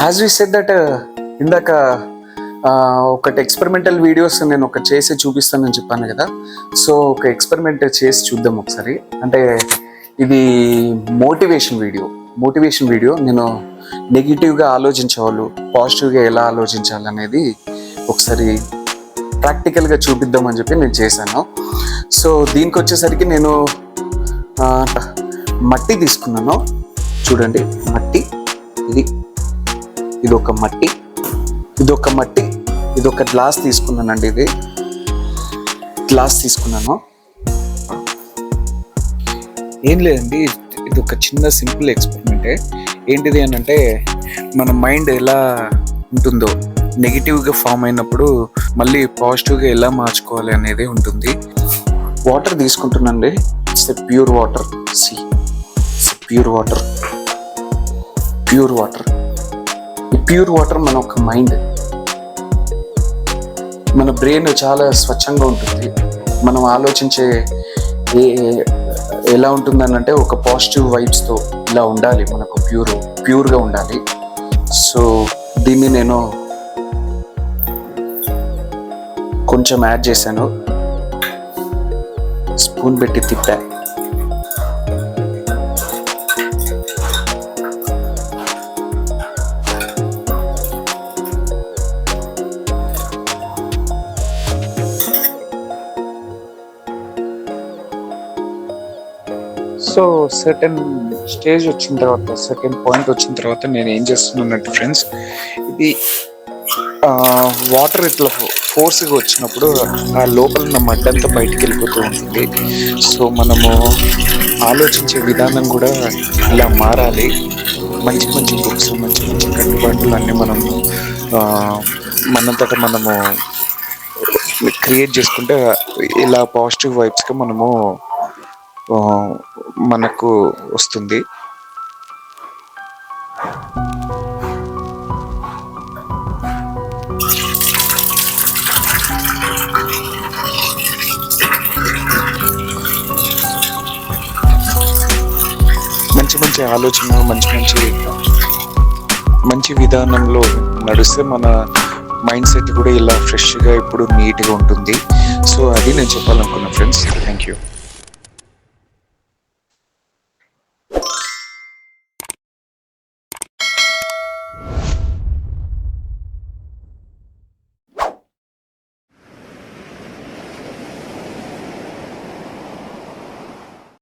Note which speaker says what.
Speaker 1: As we said that ఇందాక ఒకటి experimental videos నేను ఒకటి చేసి చూపిస్తానని చెప్పాను కదా. సో ఒక ఎక్స్పెరిమెంట్ చేసి చూద్దాం ఒకసారి. అంటే ఇది మోటివేషన్ వీడియో. నేను నెగిటివ్గా ఆలోచించేవాళ్ళు పాజిటివ్గా ఎలా ఆలోచించాలనేది ఒకసారి ప్రాక్టికల్గా చూపిద్దామని చెప్పి నేను చేశాను. సో దీనికి వచ్చేసరికి నేను మట్టి తీసుకున్నాను. చూడండి, మట్టి ఇది ఒక మట్టి, ఇది ఒక గ్లాస్ తీసుకున్నానండి. ఇది గ్లాస్ తీసుకున్నాను. ఏం లేదండి, ఇది ఒక చిన్న సింపుల్ ఎక్స్పెరిమెంటే. ఏంటిది అని అంటే, మన మైండ్ ఎలా ఉంటుందో నెగిటివ్గా ఫామ్ అయినప్పుడు మళ్ళీ పాజిటివ్గా ఎలా మార్చుకోవాలి అనేది ఉంటుంది. వాటర్ తీసుకుంటున్నానండి. It's pure water. Pure water. ఈ ప్యూర్ వాటర్ మన ఒక మైండ్, మన బ్రెయిన్ చాలా స్వచ్ఛంగా ఉంటుంది. మనం ఆలోచించే ఎలా ఉంటుందని ఒక పాజిటివ్ వైబ్స్తో ఇలా ఉండాలి. మనకు ప్యూర్గా ఉండాలి. సో దీన్ని నేను కొంచెం యాడ్ చేశాను. స్పూన్ పెట్టి తిప్పా. సో సర్టెన్ స్టేజ్ వచ్చిన తర్వాత, సర్టెన్ పాయింట్ వచ్చిన తర్వాత నేను ఏం చేస్తున్నానంటే ఫ్రెండ్స్, ఇది వాటర్ ఇట్లా ఫోర్స్గా వచ్చినప్పుడు ఆ లోపల ఉన్న మడ్డంతా బయటికి వెళ్ళిపోతూ ఉంటుంది. సో మనము ఆలోచించే విధానం కూడా ఇలా మారాలి. మంచి బుక్స్, మంచి కట్టుబాట్లు అన్నీ మనము మనంతటా మనము క్రియేట్ చేసుకుంటే ఇలా పాజిటివ్ వైబ్స్గా మనకు వస్తుంది. మంచి ఆలోచన, మంచి విధానంలో నడిస్తే మన మైండ్ సెట్ కూడా ఇలా ఫ్రెష్గా ఇప్పుడు నీట్గా ఉంటుంది. సో అది నేను చెప్పాలనుకున్నా ఫ్రెండ్స్. Thank you.